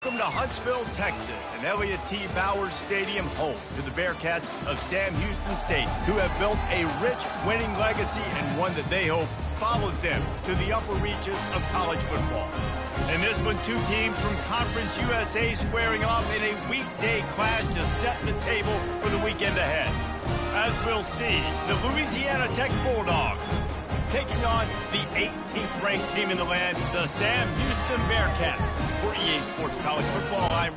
Welcome to Huntsville, Texas, and Elliott T. Bowers Stadium, home to the Bearcats of Sam Houston State, who have built a rich winning legacy and one that they hope follows them to the upper reaches of college football. In this one, two teams from Conference USA squaring off in a weekday clash to set the table for the weekend ahead. As we'll see, the Louisiana Tech Bulldogs taking on the 18th ranked team in the land, the Sam Houston Bearcats. For EA Sports College Football, I'm...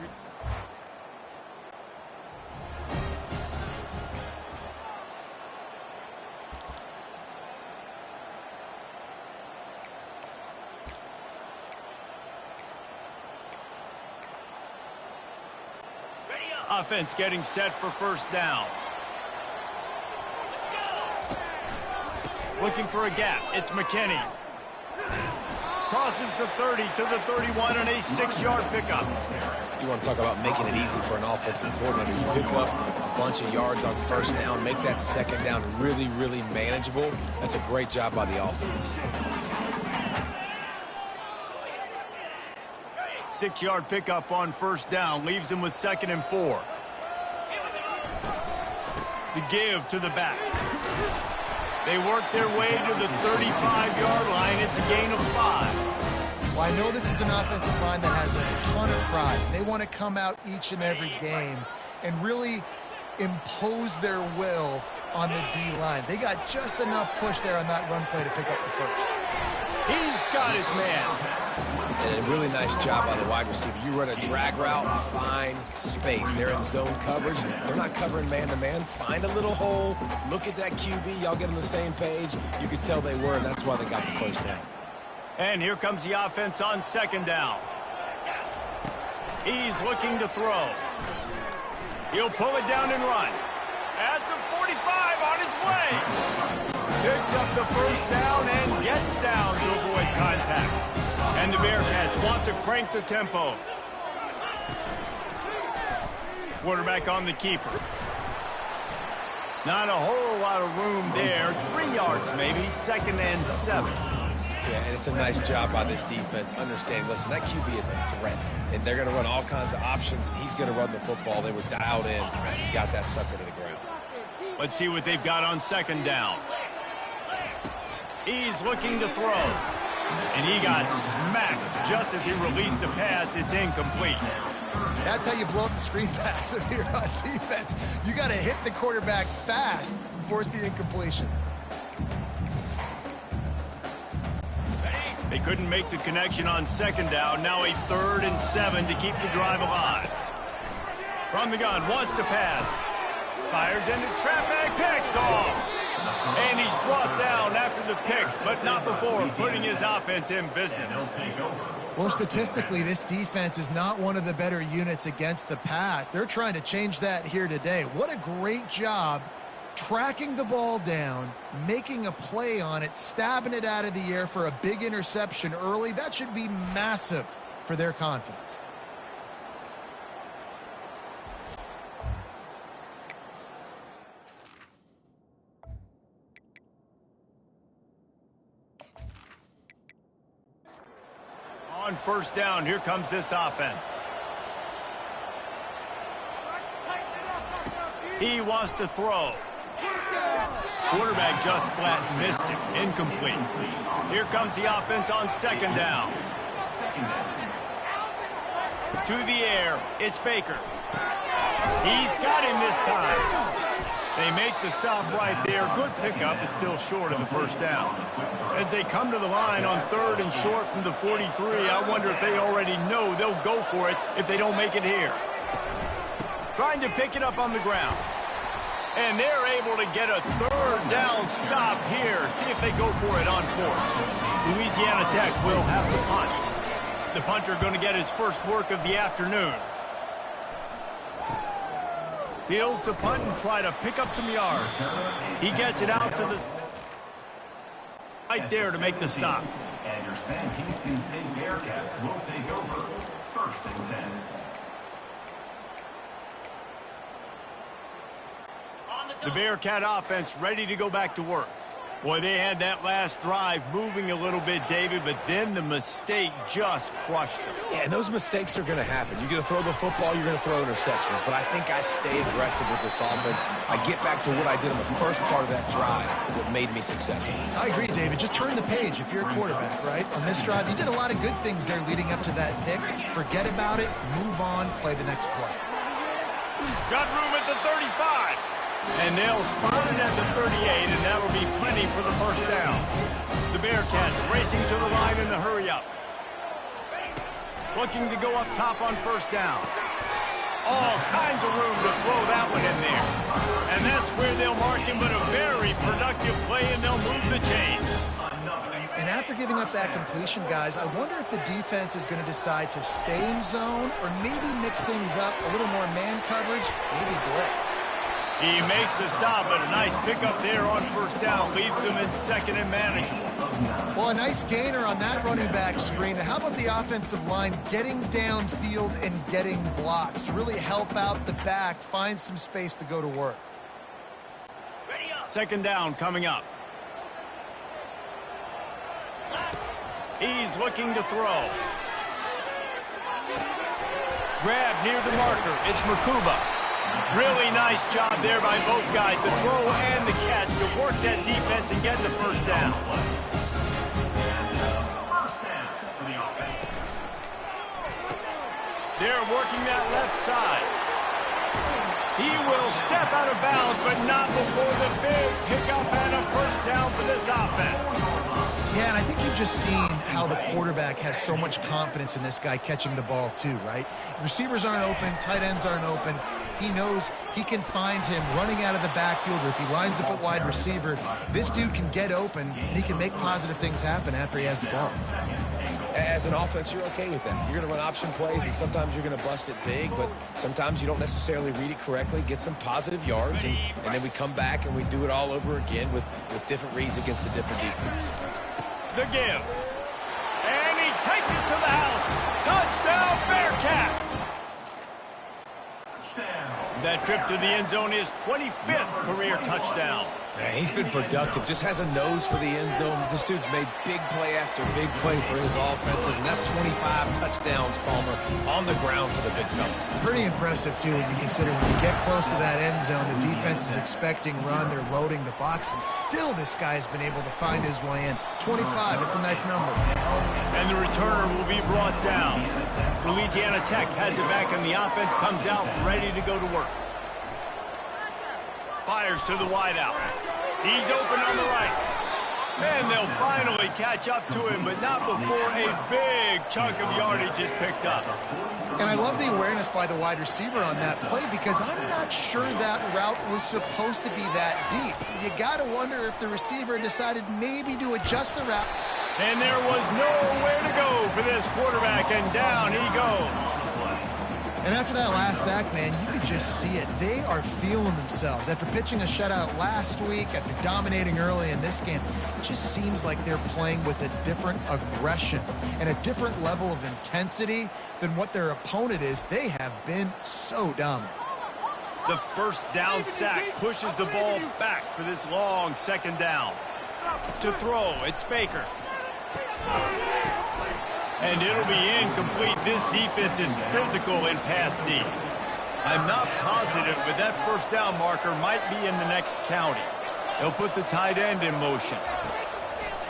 Offense getting set for first down. Looking for a gap. It's McKinney. Crosses the 30 to the 31 and a 6-yard pickup. You want to talk about making it easy for an offensive coordinator. You pick up a bunch of yards on first down, make that second down really, really manageable. That's a great job by the offense. 6-yard pickup on first down leaves them with 2nd and 4. The give to the back. They work their way to the 35-yard line. It's a gain of 5. Well, I know this is an offensive line that has a ton of pride. They want to come out each and every game and really impose their will on the D-line. They got just enough push there on that run play to pick up the first. He's got his man. And a really nice job by the wide receiver. You run a drag route, find space. They're in zone coverage. They're not covering man-to-man. Find a little hole. Look at that QB. Y'all get on the same page. You could tell they were, and that's why they got the first down. And here comes the offense on 2nd down. He's looking to throw. He'll pull it down and run. At the 45 on his way. Picks up the first down and gets down to avoid contact. And the Bearcats want to crank the tempo. Quarterback on the keeper. Not a whole lot of room there. 3 yards maybe, 2nd and 7. Yeah, and it's a nice job by this defense. Understand, listen, that QB is a threat. And they're going to run all kinds of options, and he's going to run the football. They were dialed in. He got that sucker to the ground. Let's see what they've got on 2nd down. He's looking to throw. And he got smacked just as he released the pass. It's incomplete. That's how you blow up the screen pass if you're on defense. You got to hit the quarterback fast and force the incompletion. They couldn't make the connection on 2nd down. Now a 3rd and 7 to keep the drive alive. From the gun, wants to pass. Fires into traffic, picked off. And he's brought down after the pick, but not before putting his offense in business. Well, statistically, this defense is not one of the better units against the pass. They're trying to change that here today. What a great job tracking the ball down, making a play on it, stabbing it out of the air for a big interception early. That should be massive for their confidence. On first down, here comes this offense. He wants to throw. Quarterback just flat missed it. Incomplete. Here comes the offense on 2nd down. To the air, it's Baker. He's got him this time. They make the stop right there. Good pickup, but still short of the first down. As they come to the line on 3rd and short from the 43, I wonder if they already know they'll go for it if they don't make it here. Trying to pick it up on the ground. And they're able to get a 3rd down stop here. See if they go for it on 4th. Louisiana Tech will have the punt. The punter going to get his first work of the afternoon. Feels the punt and try to pick up some yards. He gets it out to the right there to make the stop. And your Sam Houston State Bearcats will take over 1st and 10. The Bearcat offense ready to go back to work. Boy, they had that last drive moving a little bit, David, but then the mistake just crushed them. Yeah, and those mistakes are going to happen. You're going to throw the football, you're going to throw interceptions. But I think I stay aggressive with this offense. I get back to what I did on the first part of that drive that made me successful. I agree, David. Just turn the page if you're a quarterback, right? On this drive, you did a lot of good things there leading up to that pick. Forget about it, move on, play the next play. Got room at the 35. And they'll spot it at the 38, and that'll be plenty for the first down. The Bearcats racing to the line in a hurry-up. Looking to go up top on first down. All kinds of room to throw that one in there. And that's where they'll mark him, but a very productive play, and they'll move the chains. And after giving up that completion, guys, I wonder if the defense is going to decide to stay in zone or maybe mix things up, a little more man coverage, maybe blitz. He makes the stop, but a nice pickup there on first down. Leaves him in second and manageable. Well, a nice gainer on that running back screen. How about the offensive line getting downfield and getting blocks to really help out the back, find some space to go to work? Second down coming up. He's looking to throw. Grab near the marker. It's Merkuba. Really nice job there by both guys, the throw and the catch, to work that defense and get the first down. They're working that left side. He will step out of bounds, but not before the big pickup and a first down for this offense. Yeah, and I think you've just seen how the quarterback has so much confidence in this guy catching the ball too, right? Receivers aren't open, tight ends aren't open. He knows he can find him running out of the backfield, or if he lines up at wide receiver, this dude can get open, and he can make positive things happen after he has the ball. As an offense, you're okay with that. You're going to run option plays, and sometimes you're going to bust it big, but sometimes you don't necessarily read it correctly, get some positive yards, and then we come back and we do it all over again with different reads against a different defense. The give. And he takes it to the house. Touchdown, Bearcats! That trip to the end zone is 25th career touchdown. Man, he's been productive, just has a nose for the end zone. This dude's made big play after big play for his offenses, and that's 25 touchdowns, Palmer, on the ground for the big fella. Pretty impressive, too, when you consider when you get close to that end zone, the defense is expecting run, they're loading the box, and still this guy's been able to find his way in. 25, it's a nice number. And the returner will be brought down. Louisiana Tech has it back, and the offense comes out ready to go to work. Fires to the wideout. He's open on the right. Man, they'll finally catch up to him, but not before a big chunk of yardage is picked up. And I love the awareness by the wide receiver on that play, because I'm not sure that route was supposed to be that deep. You got to wonder if the receiver decided maybe to adjust the route. And there was nowhere to go for this quarterback, and down he goes. And after that last sack, man, you could just see it. They are feeling themselves. After pitching a shutout last week, after dominating early in this game, it just seems like they're playing with a different aggression and a different level of intensity than what their opponent is. They have been so dominant. The first down sack pushes the ball back for this long second down. To throw, it's Baker. And it'll be incomplete. This defense is physical in pass D. I'm not positive, but that first down marker might be in the next county. They'll put the tight end in motion.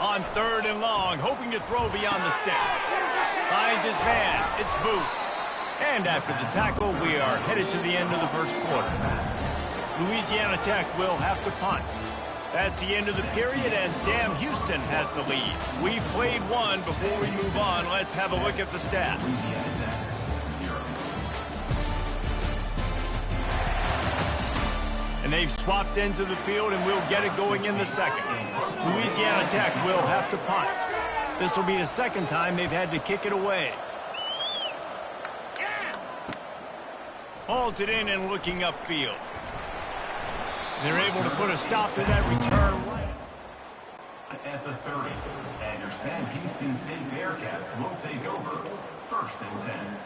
On third and long, hoping to throw beyond the sticks. Finds his man. It's Booth. And after the tackle, we are headed to the end of the first quarter. Louisiana Tech will have to punt. That's the end of the period, and Sam Houston has the lead. We've played one. Before we move on, let's have a look at the stats. And they've swapped into the field, and we'll get it going in the second. Louisiana Tech will have to punt. This will be the second time they've had to kick it away. Hauls it in and looking upfield. They're able to put a stop to that return right at the 30. And your Sam Houston State Bearcats will take over 1st and 10.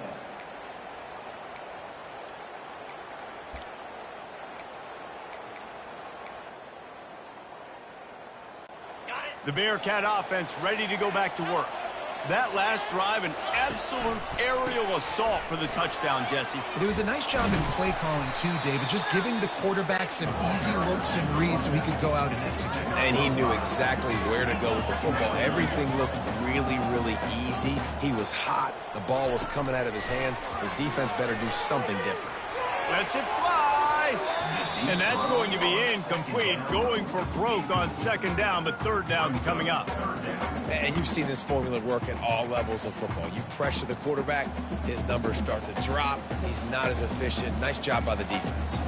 The Bearcat offense ready to go back to work. That last drive, an absolute aerial assault for the touchdown, Jesse. But it was a nice job in play calling too, David, just giving the quarterback some easy looks and reads so he could go out and execute. And he knew exactly where to go with the football. Everything looked really, really easy. He was hot. The ball was coming out of his hands. The defense better do something different. Lets it fly. And that's going to be incomplete, going for broke on second down, but third down's coming up. And you've seen this formula work at all levels of football. You pressure the quarterback, his numbers start to drop. He's not as efficient. Nice job by the defense.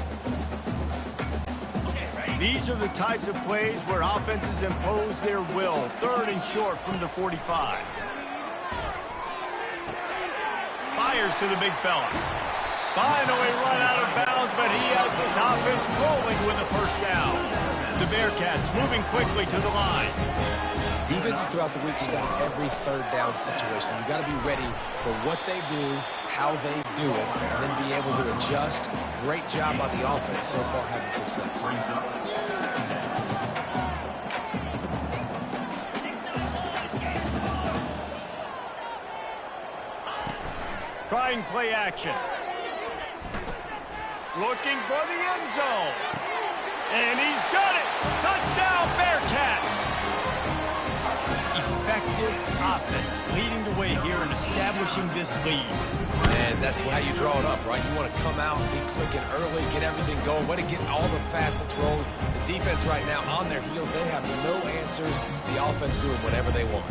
These are the types of plays where offenses impose their will. Third and short from the 45. Fires to the big fella. Finally run out of bounds, but he has this offense rolling with a first down. The Bearcats moving quickly to the line. Defenses throughout the week study every third down situation. You got to be ready for what they do, how they do it, and then be able to adjust. Great job by the offense so far having success. Trying play action. Looking for the end zone. And he's got it. Touchdown, Bearcats. Effective offense leading the way here and establishing this lead. And that's how you draw it up, right? You want to come out, be clicking early, get everything going, want to get all the facets rolling. The defense right now on their heels, they have no answers. The offense doing whatever they want.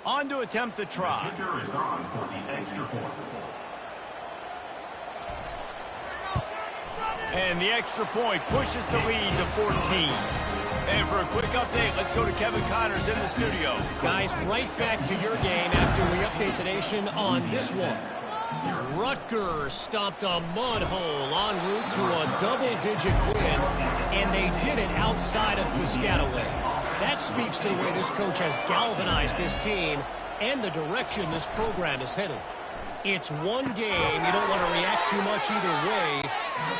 On to attempt the try. Kicker is on for the extra point. And the extra point pushes the lead to 14. And for a quick update, let's go to Kevin Connors in the studio. Guys, right back to your game after we update the nation on this one. Rutgers stopped a mud hole en route to a double-digit win, and they did it outside of Piscataway. That speaks to the way this coach has galvanized this team and the direction this program is headed. It's one game. You don't want to react too much either way,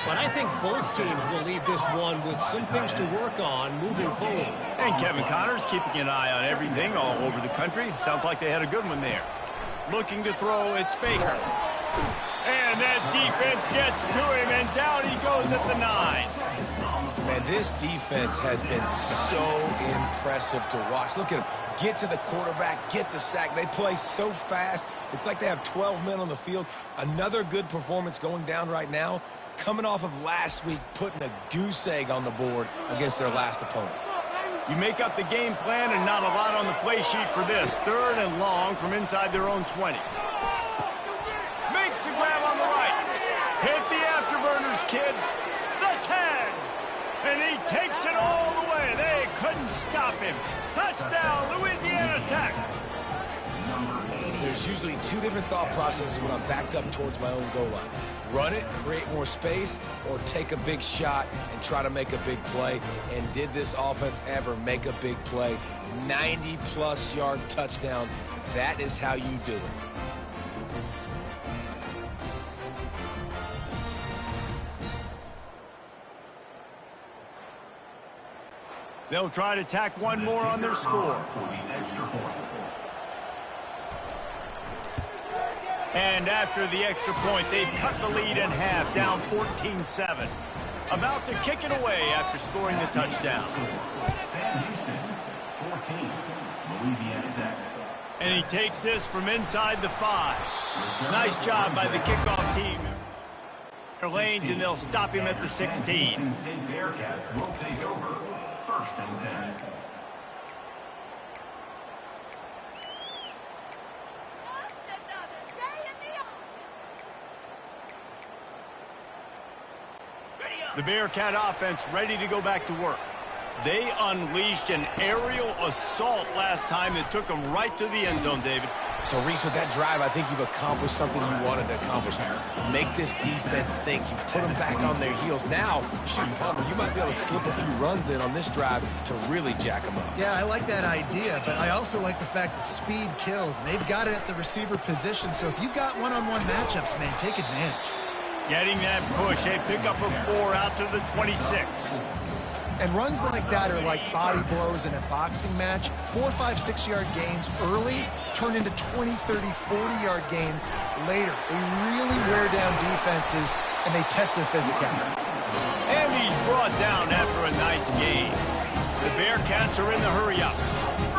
but I think both teams will leave this one with some things to work on moving forward. And Kevin Connors keeping an eye on everything all over the country. Sounds like they had a good one there. Looking to throw, it's Baker. And that defense gets to him, and down he goes at the 9. Man, this defense has been so impressive to watch. Look at them. Get to the quarterback, get the sack. They play so fast. It's like they have 12 men on the field. Another good performance going down right now. Coming off of last week, putting a goose egg on the board against their last opponent. You make up the game plan and not a lot on the play sheet for this. Third and long from inside their own 20. Makes the grab on the right. Hit the afterburners, kid. The 10. And he takes it all the way. They couldn't stop him. Touchdown, Louisiana Tech. There's usually two different thought processes when I'm backed up towards my own goal line. Run it, create more space, or take a big shot and try to make a big play. And did this offense ever make a big play? 90-plus yard touchdown. That is how you do it. They'll try to tack one more on their score. And after the extra point, they've cut the lead in half, down 14-7. About to kick it away after scoring the touchdown. And he takes this from inside the 5. Nice job by the kickoff team. Their lanes, and they'll stop him at the 16. Bearcats will take over. First and 10. The Bearcat offense ready to go back to work. They unleashed an aerial assault last time that took them right to the end zone, David. So, Reese, with that drive, I think you've accomplished something you wanted to accomplish. Make this defense think. You put them back on their heels. Now, shoot, you might be able to slip a few runs in on this drive to really jack them up. Yeah, I like that idea, but I also like the fact that speed kills. They've got it at the receiver position, so if you've got one-on-one matchups, man, take advantage. Getting that push, a pickup of 4 out to the 26. And runs like that are like body blows in a boxing match. 4, 5, 6-yard gains early turn into 20, 30, 40-yard gains later. They really wear down defenses, and they test their physicality. And he's brought down after a nice gain. The Bearcats are in the hurry-up.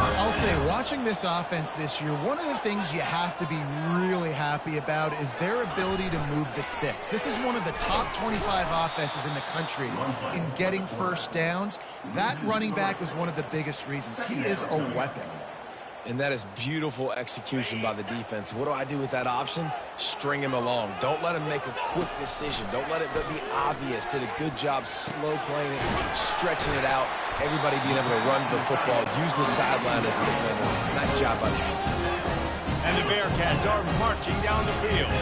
I'll say, watching this offense this year, one of the things you have to be really happy about is their ability to move the sticks. This is one of the top 25 offenses in the country in getting first downs. That running back is one of the biggest reasons. He is a weapon. And that is beautiful execution by the defense. What do I do with that option? String him along. Don't let him make a quick decision. Don't let it be obvious. Did a good job slow playing it, stretching it out. Everybody being able to run the football, use the sideline as a defender. Nice job by the defense. And the Bearcats are marching down the field.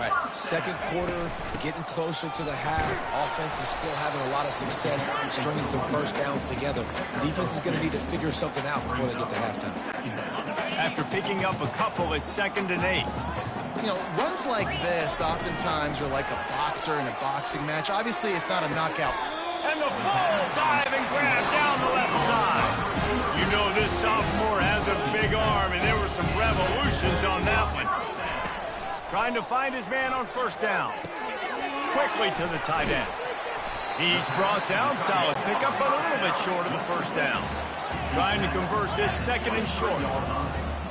All right, second quarter, getting closer to the half. Offense is still having a lot of success stringing some first downs together. Defense is going to need to figure something out before they get to halftime. After picking up a couple, it's 2nd and 8. You know, runs like this oftentimes are like a boxer in a boxing match. Obviously, it's not a knockout. And the full dive and grab down the left side. You know this sophomore has a big arm, and there were some revolutions on that one. Trying to find his man on first down. Quickly to the tight end. He's brought down, solid pickup, but a little bit short of the first down. Trying to convert this 2nd and short.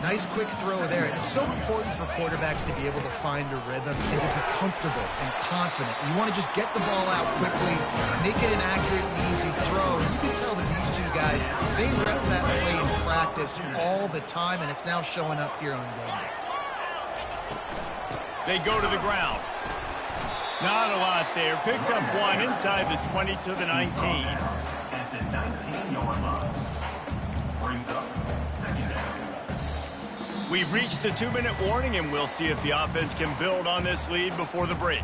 Nice quick throw there. It's so important for quarterbacks to be able to find a rhythm and to be comfortable and confident. You want to just get the ball out quickly, make it an accurate and easy throw. And you can tell that these two guys, they rep that play in practice all the time, and it's now showing up here on game day. They go to the ground. Not a lot there. Picks up 1 inside the 20 to the 19. At the 19-yard line. Brings up 2nd down. We've reached the 2-minute warning, and we'll see if the offense can build on this lead before the break.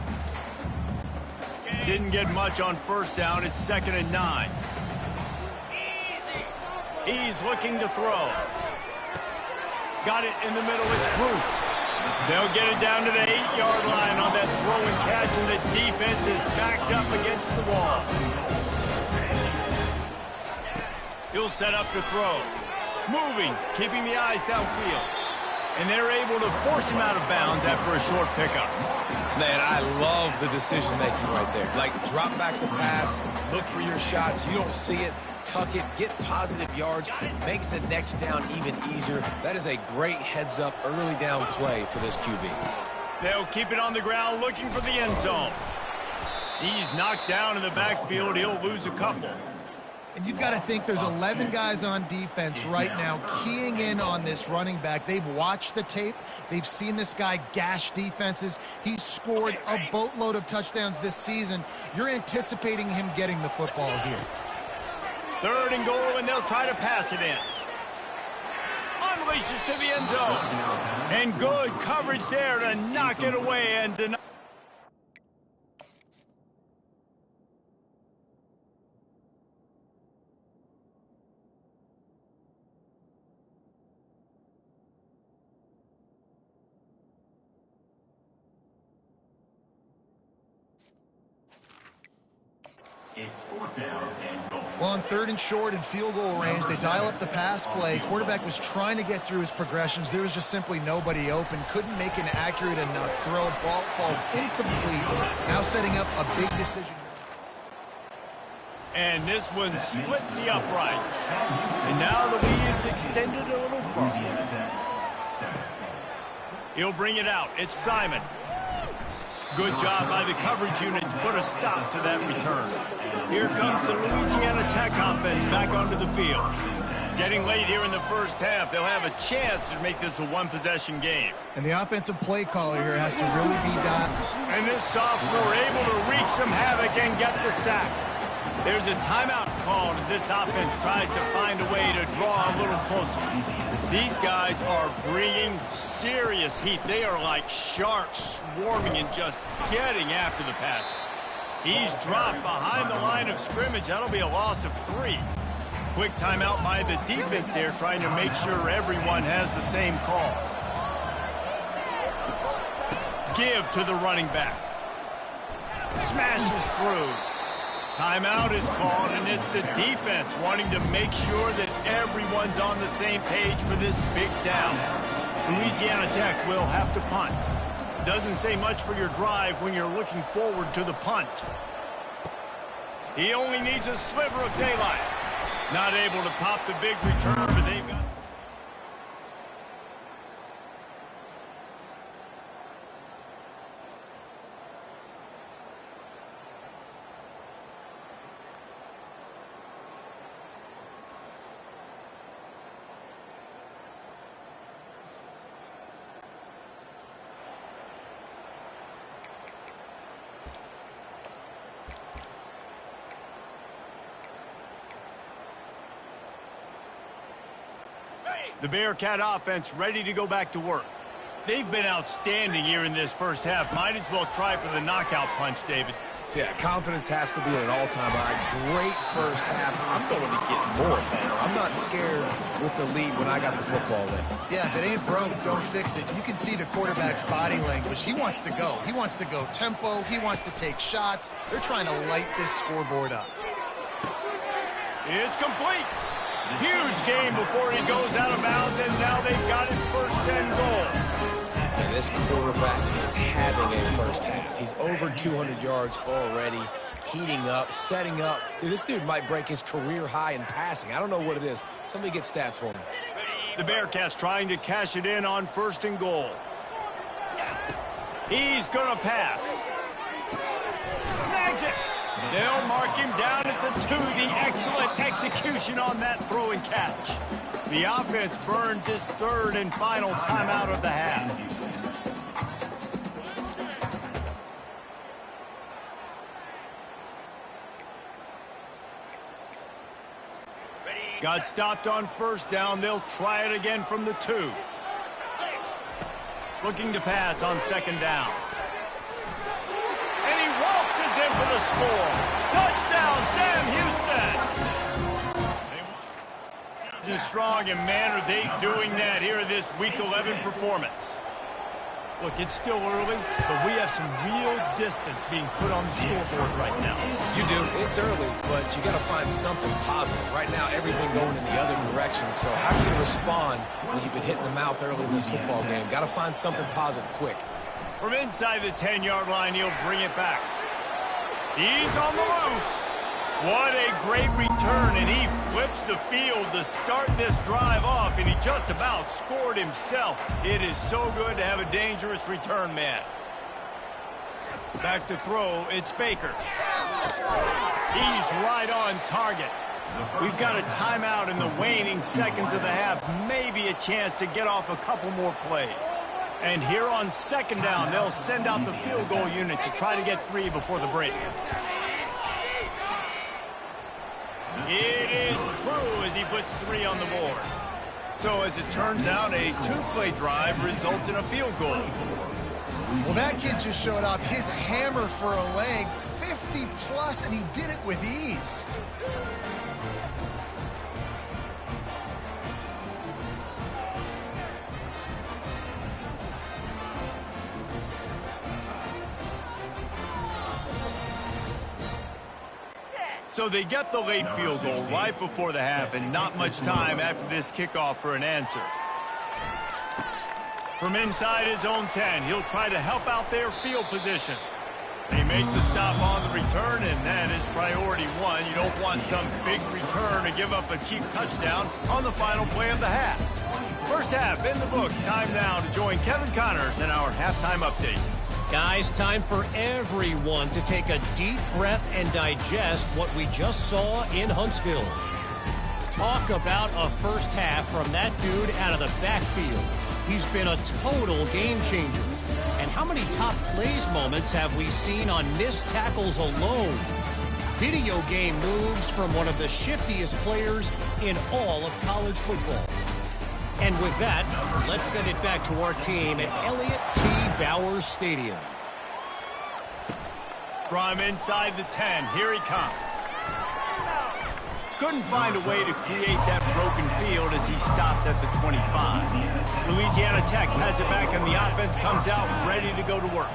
Didn't get much on first down. It's 2nd and 9. He's looking to throw. Got it in the middle. It's Bruce. They'll get it down to the 8-yard line on that throw and catch, and the defense is backed up against the wall. He'll set up to throw. Moving, keeping the eyes downfield. And they're able to force him out of bounds after a short pickup. Man, I love the decision-making right there. Like, drop back the pass, look for your shots. You don't see it, tuck it, get positive yards, makes the next down even easier. That is a great heads-up early down play for this QB. They'll keep it on the ground looking for the end zone. He's knocked down in the backfield. He'll lose a couple. And you've got to think there's 11 guys on defense right now keying in on this running back. They've watched the tape. They've seen this guy gash defenses. He's scored a boatload of touchdowns this season. You're anticipating him getting the football here. 3rd and goal, and they'll try to pass it in. Unleashes to the end zone. And good coverage there to knock it away and deny. It's 4th down and goal. Well, on 3rd and short and field goal range, they dial up the pass play. Quarterback was trying to get through his progressions. There was just simply nobody open. Couldn't make an accurate enough throw. Ball falls incomplete. Now setting up a big decision. And this one splits the uprights. And now the lead is extended a little further. He'll bring it out. It's Simon. Good job by the coverage unit to put a stop to that return. Here comes the Louisiana Tech offense back onto the field. Getting late here in the first half, they'll have a chance to make this a one-possession game. And the offensive play caller here has to really be dialed. And this sophomore able to wreak some havoc and get the sack. There's a timeout called as this offense tries to find a way to draw a little closer. These guys are bringing serious heat. They are like sharks swarming and just getting after the passer. He's dropped behind the line of scrimmage. That'll be a loss of 3. Quick timeout by the defense there, trying to make sure everyone has the same call. Give to the running back. Smashes through. Timeout is called, and it's the defense wanting to make sure that everyone's on the same page for this big down. Louisiana Tech will have to punt. Doesn't say much for your drive when you're looking forward to the punt. He only needs a sliver of daylight. Not able to pop the big return, but they've got... The Bearcat offense ready to go back to work. They've been outstanding here in this first half. Might as well try for the knockout punch, David. Yeah, confidence has to be at an all-time high. Great first half. I'm going to get more, man. I'm not scared with the lead when I got the football in. Yeah, if it ain't broke, don't fix it. You can see the quarterback's body language. He wants to go. He wants to go tempo. He wants to take shots. They're trying to light this scoreboard up. It's complete. Huge game before he goes out of bounds, and now they've got it first and goal. And this quarterback is having a first half. He's over 200 yards already, heating up, setting up. Dude, this dude might break his career high in passing. I don't know what it is. Somebody get stats for me. The Bearcats trying to cash it in on first and goal. He's going to pass. Snags it. They'll mark him down at the 2. The excellent execution on that throw and catch. The offense burns its third and final timeout of the half. Got stopped on first down. They'll try it again from the 2. Looking to pass on second down. And he waltzes in for the score. Touchdown, Sam Houston. Season strong, and man, are they doing that here in this Week 11 performance. Look, it's still early, but we have some real distance being put on the scoreboard right now. You do. It's early, but you got to find something positive. Right now, everything going in the other direction. So how do you respond when you've been hit in the mouth early in this football game? Got to find something positive quick. From inside the 10-yard line, he'll bring it back. He's on the loose. What a great return, and he flips the field to start this drive off, and he just about scored himself. It is so good to have a dangerous return man. Back to throw, it's Baker. He's right on target. We've got a timeout in the waning seconds of the half, maybe a chance to get off a couple more plays. And here on second down, they'll send out the field goal unit to try to get 3 before the break. It is true as he puts 3 on the board. So as it turns out, a 2-play drive results in a field goal. Well, that kid just showed off his hammer for a leg, 50+, and he did it with ease. So they get the late field goal right before the half, and not much time after this kickoff for an answer. From inside his own 10, he'll try to help out their field position. They make the stop on the return, and that is priority 1. You don't want some big return to give up a cheap touchdown on the final play of the half. First half in the books. Time now to join Kevin Connors in our halftime update. Guys, time for everyone to take a deep breath and digest what we just saw in Huntsville. Talk about a first half from that dude out of the backfield. He's been a total game changer. And how many top plays moments have we seen on missed tackles alone? Video game moves from one of the shiftiest players in all of college football. And with that, let's send it back to our team at Elliott T. Bowers Stadium. From inside the 10, here he comes. Couldn't find a way to create that broken field as he stopped at the 25. Louisiana Tech has it back, and the offense comes out ready to go to work.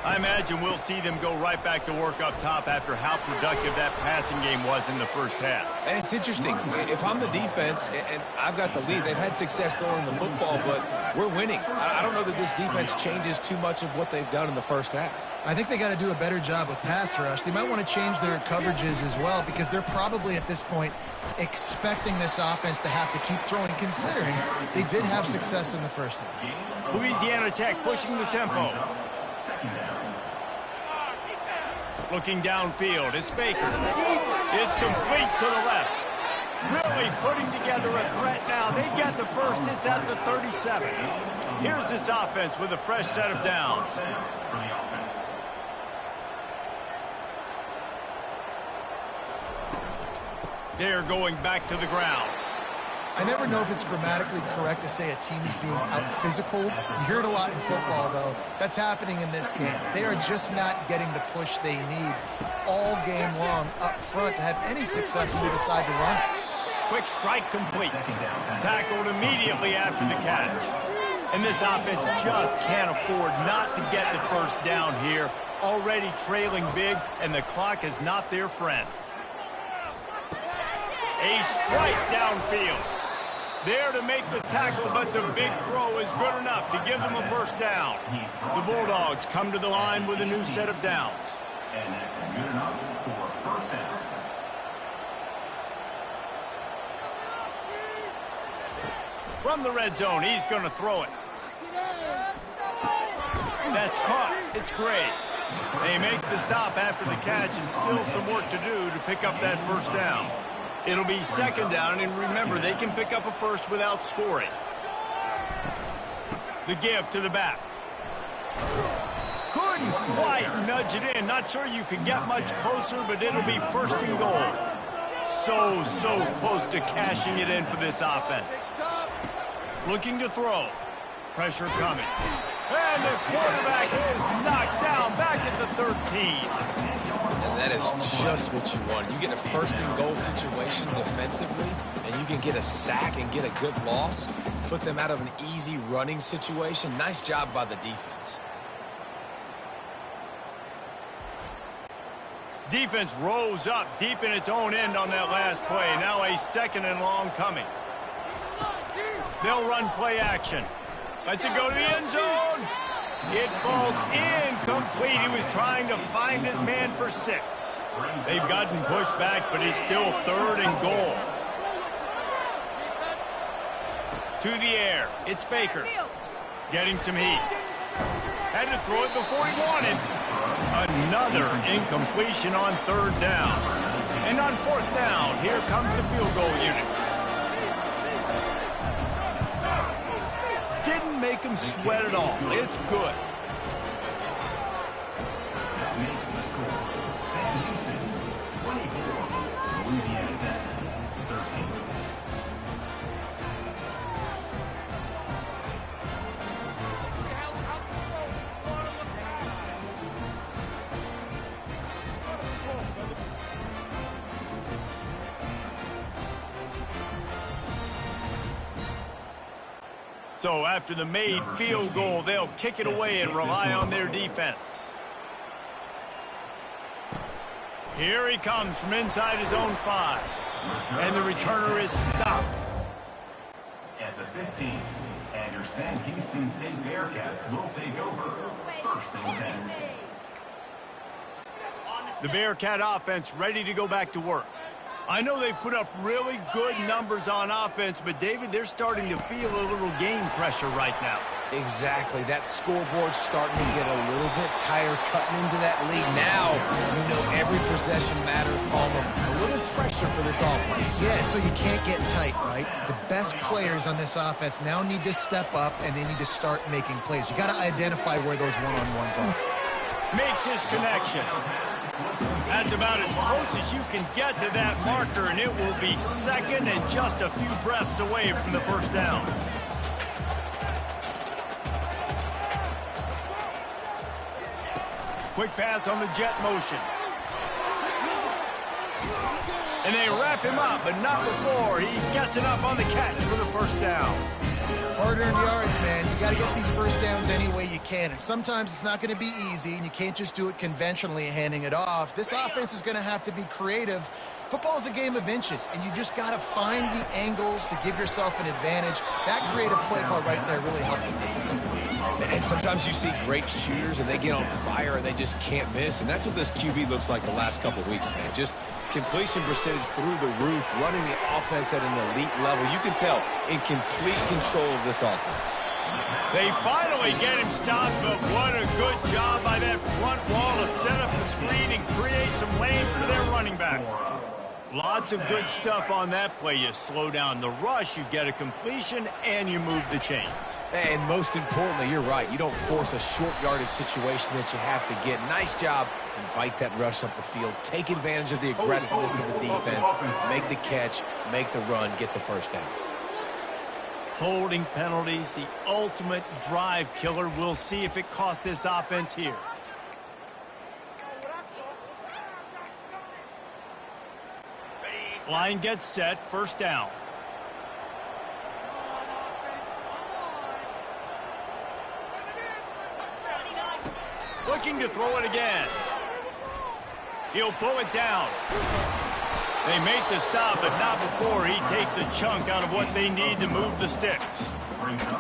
I imagine we'll see them go right back to work up top after how productive that passing game was in the first half. And it's interesting. If I'm the defense and I've got the lead, they've had success throwing the football, but we're winning. I don't know that this defense changes too much of what they've done in the first half. I think they got to do a better job with pass rush. They might want to change their coverages as well because they're probably at this point expecting this offense to have to keep throwing, considering they did have success in the first half. Louisiana Tech pushing the tempo. Looking downfield, it's Baker. It's complete to the left. Really putting together a threat now. They get the first. It's at the 37. Here's this offense with a fresh set of downs. They're going back to the ground. I never know if it's grammatically correct to say a team's being out-physicaled. You hear it a lot in football, though. That's happening in this game. They are just not getting the push they need all game long up front to have any success when they decide to run. Quick strike complete. Tackled immediately after the catch. And this offense just can't afford not to get the first down here. Already trailing big, and the clock is not their friend. A strike downfield. There to make the tackle, but the big throw is good enough to give them a first down. The Bulldogs come to the line with a new set of downs. And that's good enough for first down. From the red zone, he's going to throw it. That's caught. It's great. They make the stop after the catch and still some work to do to pick up that first down. It'll be second down, and remember, they can pick up a first without scoring. The give to the back. Couldn't quite nudge it in. Not sure you could get much closer, but it'll be first and goal. So close to cashing it in for this offense. Looking to throw. Pressure coming. And the quarterback is knocked down back at the 13. And that is just what you want. You get a first and goal situation defensively, and you can get a sack and get a good loss, put them out of an easy running situation. Nice job by the defense. Defense rose up deep in its own end on that last play. Now a second and long coming. They'll run play action. Lets it go to the end zone. It falls incomplete. He was trying to find his man for 6. They've gotten pushed back, but he's still third and goal. To the air. It's Baker. Getting some heat. Had to throw it before he wanted. Another incompletion on third down. And on fourth down, here comes the field goal unit. Didn't make him sweat at all. It's good. That makes the score Sam Houston 24, Louisiana Tech 13. So after the made field goal, they'll kick it away and rely on their defense. Here he comes from inside his own 5. And the returner is stopped. At the 15, and your Sam Houston State Bearcats will take over first and 10. The Bearcat offense ready to go back to work. I know they've put up really good numbers on offense, but, David, they're starting to feel a little game pressure right now. Exactly. That scoreboard's starting to get a little bit tighter cutting into that lead. Now, you know every possession matters, Palmer. A little pressure for this offense. Yeah, so you can't get tight, right? The best players on this offense now need to step up, and they need to start making plays. You got to identify where those one-on-ones are. Makes his connection. That's about as close as you can get to that marker, and it will be second and just a few breaths away from the first down. Quick pass on the jet motion. And they wrap him up, but not before he gets enough on the catch for the first down. Hard-earned yards, man. You got to get these first downs any way you can. And sometimes it's not going to be easy, and you can't just do it conventionally handing it off. This offense is going to have to be creative. Football is a game of inches, and you just got to find the angles to give yourself an advantage. That creative play call right there really helped you. And sometimes you see great shooters, and they get on fire, and they just can't miss. And that's what this QB looks like the last couple of weeks, man. Just completion percentage through the roof, running the offense at an elite level. You can tell in complete control of this offense. They finally get him stopped, but what a good job by that front wall to set up the screen and create some lanes for their running back. Lots of good stuff on that play. You slow down the rush, you get a completion, and you move the chains. And most importantly, you're right. You don't force a short yardage situation that you have to get. Nice job. Invite that rush up the field. Take advantage of the aggressiveness of the defense. Make the catch, make the run, get the first down. Holding penalties, the ultimate drive killer. We'll see if it costs this offense here. Line gets set, first down. Looking to throw it again. He'll pull it down. They make the stop, but not before he takes a chunk out of what they need to move the sticks.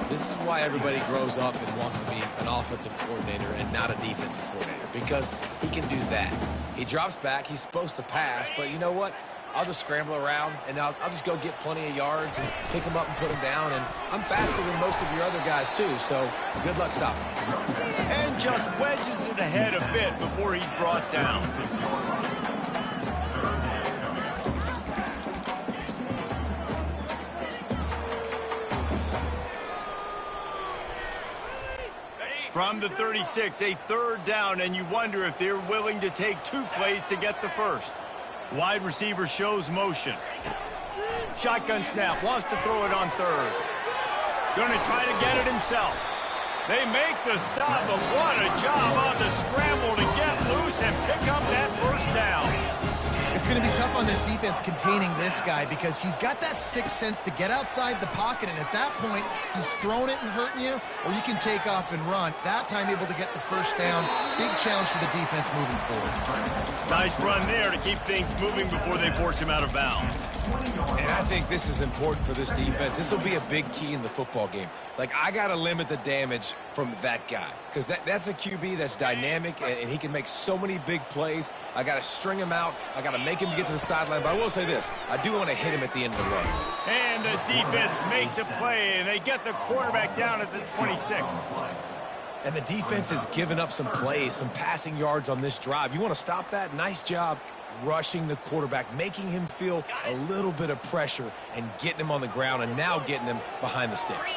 This is why everybody grows up and wants to be an offensive coordinator and not a defensive coordinator, because he can do that. He drops back, he's supposed to pass, but you know what? I'll just scramble around, and I'll just go get plenty of yards and pick them up and put them down, and I'm faster than most of your other guys, too, so good luck stopping. And just wedges it ahead a bit before he's brought down. From the 36, a third down, and you wonder if they're willing to take two plays to get the first. Wide receiver shows motion. Shotgun snap, wants to throw it on third. Gonna try to get it himself. They make the stop, but what a job on the scramble to get loose and pick up that first down. It's going to be tough on this defense containing this guy because he's got that sixth sense to get outside the pocket, and at that point, he's throwing it and hurting you, or you can take off and run. That time able to get the first down. Big challenge for the defense moving forward. Nice run there to keep things moving before they force him out of bounds. And I think this is important for this defense. This will be a big key in the football game. Like, I got to limit the damage from that guy because that's a QB that's dynamic, and he can make so many big plays. I got to string him out. I got to make him get to the sideline. But I will say this. I do want to hit him at the end of the run. And the defense makes a play, and they get the quarterback down at the 26. And the defense has given up some plays, some passing yards on this drive. You want to stop that? Nice job rushing the quarterback, making him feel a little bit of pressure and getting him on the ground and now getting him behind the sticks.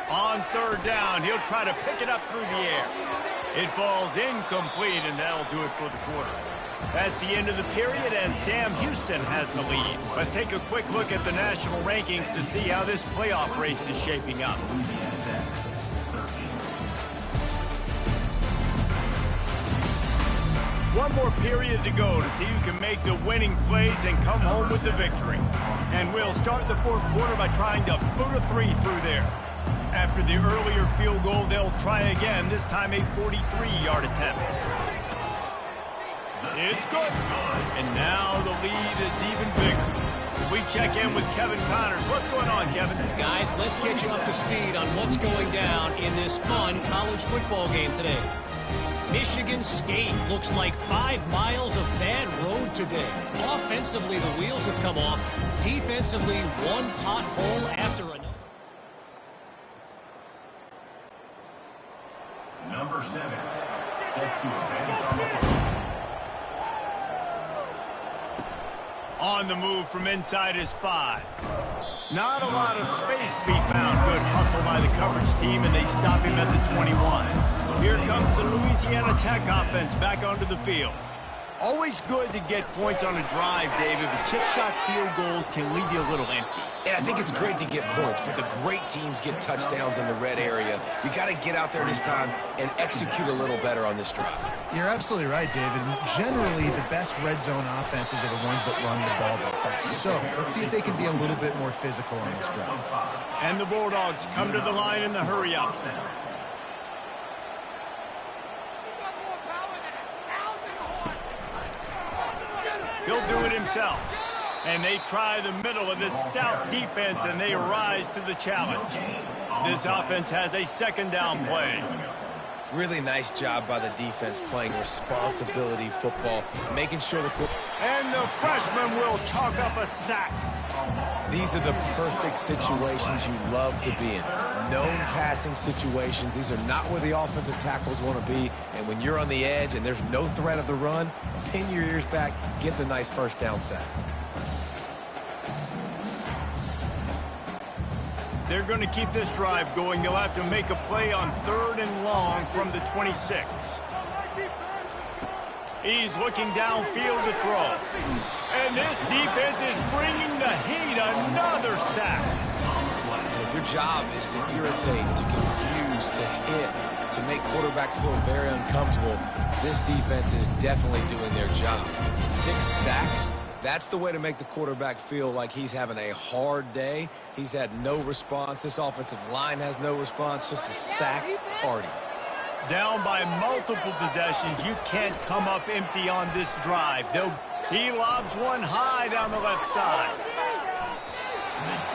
On third down, he'll try to pick it up through the air. It falls incomplete, and that'll do it for the quarter. That's the end of the period, and Sam Houston has the lead. Let's take a quick look at the national rankings to see how this playoff race is shaping up. One more period to go to see who can make the winning plays and come home with the victory. And we'll start the fourth quarter by trying to boot a three through there. After the earlier field goal, they'll try again, this time a 43-yard attempt. It's good. And now the lead is even bigger. We check in with Kevin Connors. What's going on, Kevin? Guys, let's get you up to speed on what's going down in this fun college football game today. Michigan State looks like 5 miles of bad road today. Offensively, the wheels have come off. Defensively, one pothole after another. Number 7, set to advance on the football. On the move from inside his 5. Not a lot of space to be found. Good hustle by the coverage team, and they stop him at the 21. Here comes the Louisiana Tech offense back onto the field. Always good to get points on a drive, David, but chip shot field goals can leave you a little empty. And I think it's great to get points, but the great teams get touchdowns in the red area. You got to get out there this time and execute a little better on this drive. You're absolutely right, David. And generally, the best red zone offenses are the ones that run the ball the best. So let's see if they can be a little bit more physical on this drive. And the Bulldogs come to the line in the hurry-up. He'll do it himself. And they try the middle of this stout defense, and they rise to the challenge. This offense has a second down play. Really nice job by the defense playing responsibility football, making sure the... And the freshman will chalk up a sack. These are the perfect situations you love to be in. Known passing situations. These are not where the offensive tackles want to be. And when you're on the edge and there's no threat of the run, pin your ears back, get the nice first down sack. They're going to keep this drive going. They'll have to make a play on 3rd and long from the 26. He's looking downfield to throw. And this defense is bringing the heat. Another sack. If your job is to irritate, to confuse, to hit, to make quarterbacks feel very uncomfortable, this defense is definitely doing their job. 6 sacks. That's the way to make the quarterback feel like he's having a hard day. He's had no response. This offensive line has no response. Just a sack party. Down by multiple possessions. You can't come up empty on this drive. He lobs one high down the left side.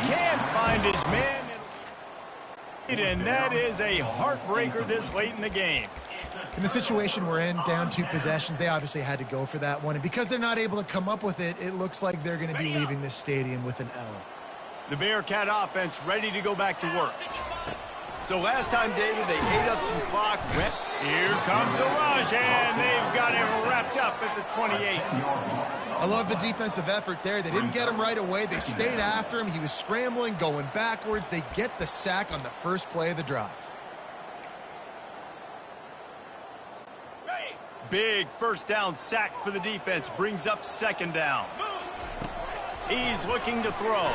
Can't find his man. And that is a heartbreaker this late in the game. In the situation we're in, down 2 possessions, they obviously had to go for that one. And because they're not able to come up with it, it looks like they're going to be leaving this stadium with an L. The Bearcat offense ready to go back to work. So last time, David, they ate up some clock. Here comes the rush, and they've got him wrapped up at the 28. I love the defensive effort there. They didn't get him right away. They stayed after him. He was scrambling, going backwards. They get the sack on the first play of the drive. Big first down sack for the defense. Brings up 2nd down. He's looking to throw.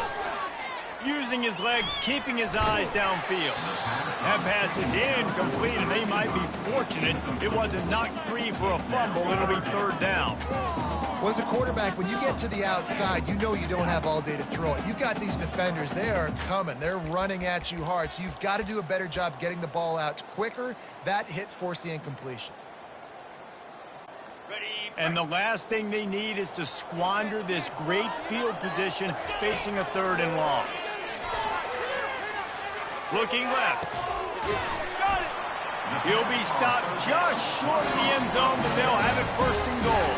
Using his legs, keeping his eyes downfield. That pass is incomplete, and they might be fortunate it wasn't knocked free for a fumble. It'll be 3rd down. Well, as a quarterback, when you get to the outside, you know you don't have all day to throw it. You've got these defenders. They are coming. They're running at you hard, so you've got to do a better job getting the ball out quicker. That hit forced the incompletion. And the last thing they need is to squander this great field position facing a 3rd and long. Looking left. He'll be stopped just short of the end zone, but they'll have it 1st and goal.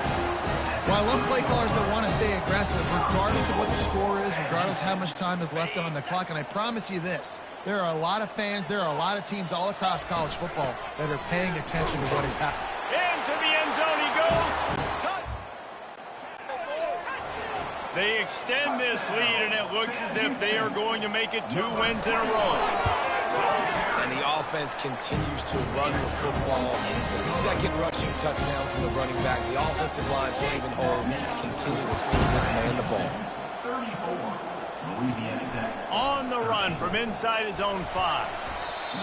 Well, I love play callers that want to stay aggressive, regardless of what the score is, regardless how much time is left on the clock. And I promise you this, there are a lot of fans, there are a lot of teams all across college football that are paying attention to what is happening. Into the end zone he goes. They extend this lead, and it looks as if they are going to make it 2 wins in a row. And the offense continues to run the football. The 2nd rushing touchdown from the running back. The offensive line paving holes continue to feed this man the ball. 34, Louisiana Tech. On the run from inside his own 5.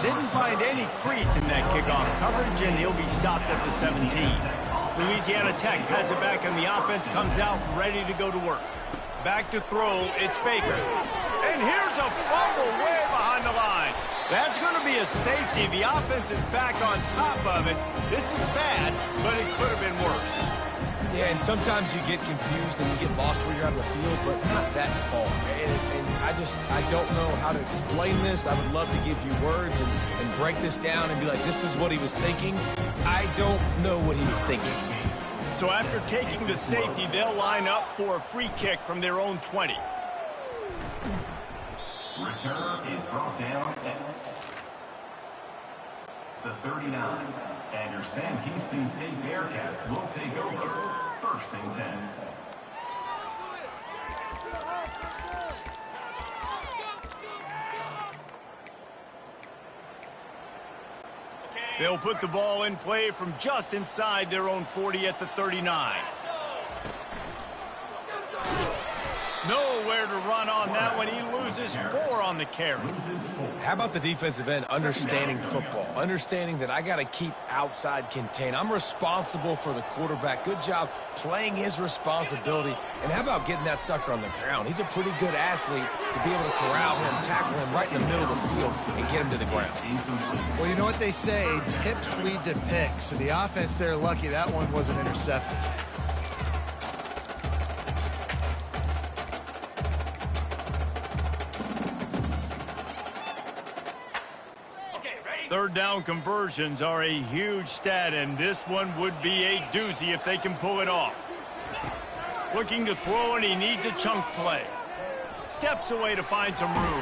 Didn't find any crease in that kickoff coverage, and he'll be stopped at the 17. Louisiana Tech has it back, and the offense comes out ready to go to work. Back to throw, it's Baker. And here's a fumble way behind the line. That's going to be a safety. The offense is back on top of it. This is bad, but it could have been worse. Yeah, and sometimes you get confused and you get lost where you're out of the field, but not that far. And I don't know how to explain this. I would love to give you words and break this down and be like, this is what he was thinking. I don't know what he was thinking. So after taking the safety, they'll line up for a free kick from their own 20. Return is brought down at the 39. And your Sam Houston State Bearcats will take over 1st and 10. They'll put the ball in play from just inside their own 40 at the 39. Nowhere to run on that one. He loses 4 on the carry. How about the defensive end understanding football, understanding that I got to keep outside contain. I'm responsible for the quarterback. Good job playing his responsibility. And how about getting that sucker on the ground? He's a pretty good athlete to be able to corral him, tackle him right in the middle of the field, and get him to the ground. Well, you know what they say, tips lead to picks. So the offense, they're lucky that one wasn't intercepted. Third down conversions are a huge stat, and this one would be a doozy if they can pull it off. Looking to throw, and he needs a chunk play. Steps away to find some room.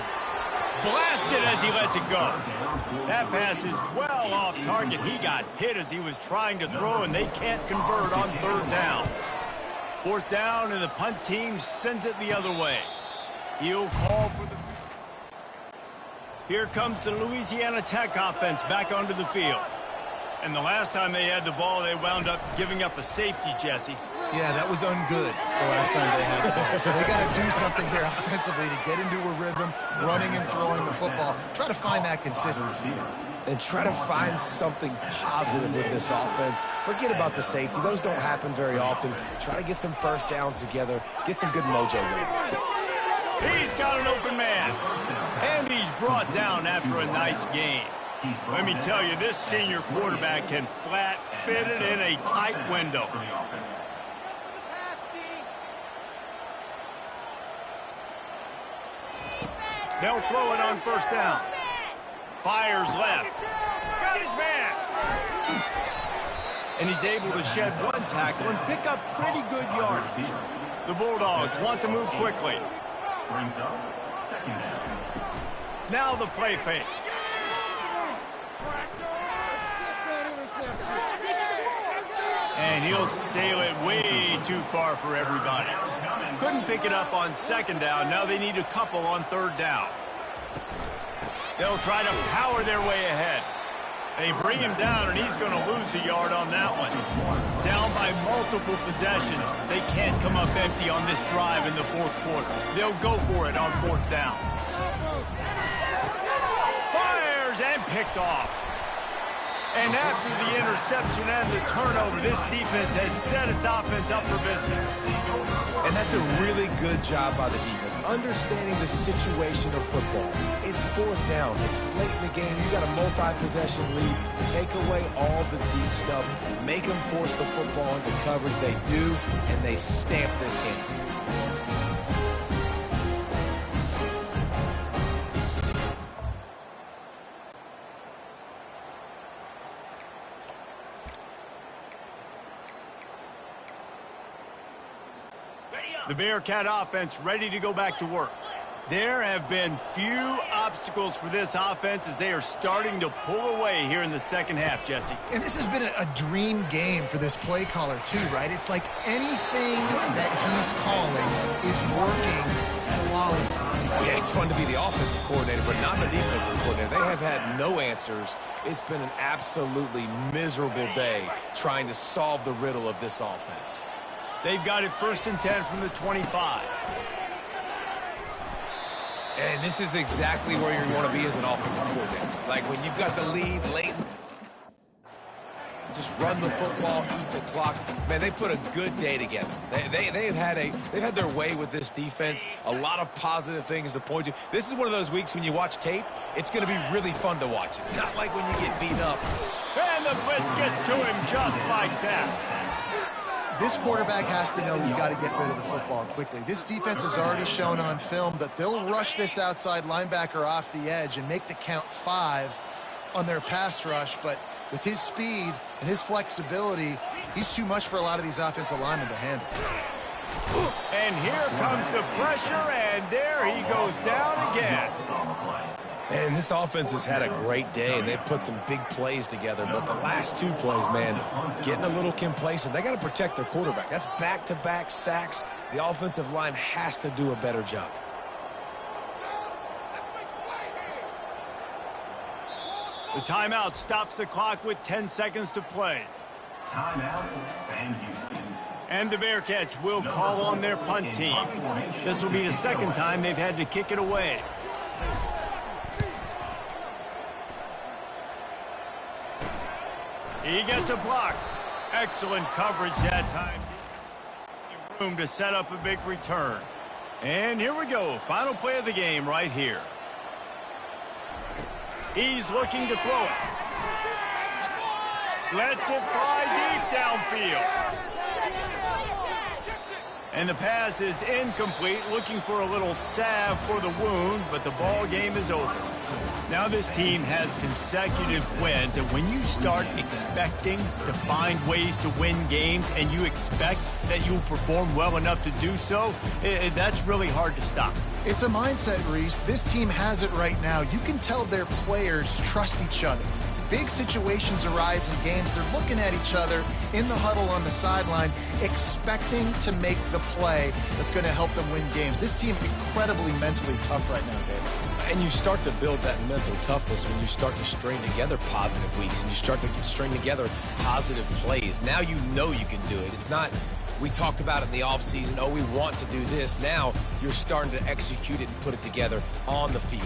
Blasted as he lets it go. That pass is well off target. He got hit as he was trying to throw, and they can't convert on third down. Fourth down, and the punt team sends it the other way. He'll call for the... Here comes the Louisiana Tech offense back onto the field. And the last time they had the ball, they wound up giving up a safety, Jesse. Yeah, that was ungood the last time they had the ball. So they got to do something here offensively to get into a rhythm, running and throwing the football. Try to find that consistency. And try to find something positive with this offense. Forget about the safety. Those don't happen very often. Try to get some first downs together. Get some good mojo going. He's got an open man. And he's brought down after a nice gain. Let me tell you, this senior quarterback can flat fit it in a tight window. They'll throw it on first down. Fires left. Got his man. And he's able to shed one tackle and pick up pretty good yardage. The Bulldogs want to move quickly. Brings up second down. Now the play fake. And he'll sail it way too far for everybody. Couldn't pick it up on second down. Now they need a couple on third down. They'll try to power their way ahead. They bring him down, and he's going to lose a yard on that one. Down by multiple possessions. They can't come up empty on this drive in the fourth quarter. They'll go for it on fourth down. Fires and picked off. And after the interception and the turnover, this defense has set its offense up for business. And that's a really good job by the defense, understanding the situation of football. It's fourth down. It's late in the game. You got a multi-possession lead. Take away all the deep stuff. Make them force the football into coverage. They do, and they stamp this game. The Bearcat offense ready to go back to work. There have been few obstacles for this offense as they are starting to pull away here in the second half, Jesse. And this has been a dream game for this play caller, too, right? It's like anything that he's calling is working flawlessly. Yeah, it's fun to be the offensive coordinator, but not the defensive coordinator. They have had no answers. It's been an absolutely miserable day trying to solve the riddle of this offense. They've got it 1st and 10 from the 25. And this is exactly where you want to be as an offensive coordinator. Like when you've got the lead late, just run the football, eat the clock. Man, they put a good day together. They've had their way with this defense. A lot of positive things to point to. This is one of those weeks when you watch tape, it's going to be really fun to watch it. Not like when you get beat up. And the blitz gets to him just like that. This quarterback has to know he's got to get rid of the football quickly. This defense has already shown on film that they'll rush this outside linebacker off the edge and make the count 5 on their pass rush. But with his speed and his flexibility, he's too much for a lot of these offensive linemen to handle. And here comes the pressure, and there he goes down again. And this offense has had a great day, and they've put some big plays together. But the last 2 plays, man, getting a little complacent. They got to protect their quarterback. That's back-to-back sacks. The offensive line has to do a better job. The timeout stops the clock with 10 seconds to play. Timeout, Sam Houston. And the Bearcats will call on their punt team. This will be the second time they've had to kick it away. He gets a block. Excellent coverage that time. Room to set up a big return. And here we go. Final play of the game right here. He's looking to throw it. Lets it fly deep downfield. And the pass is incomplete, looking for a little salve for the wound, but the ball game is over. Now this team has consecutive wins, and when you start expecting to find ways to win games and you expect that you'll perform well enough to do so, that's really hard to stop. It's a mindset, Reese. This team has it right now. You can tell their players trust each other. Big situations arise in games. They're looking at each other in the huddle on the sideline, expecting to make the play that's going to help them win games. This team incredibly mentally tough right now, David. And you start to build that mental toughness when you start to string together positive weeks and you start to string together positive plays. Now you know you can do it. It's not, we talked about it in the offseason, oh, we want to do this. Now you're starting to execute it and put it together on the field.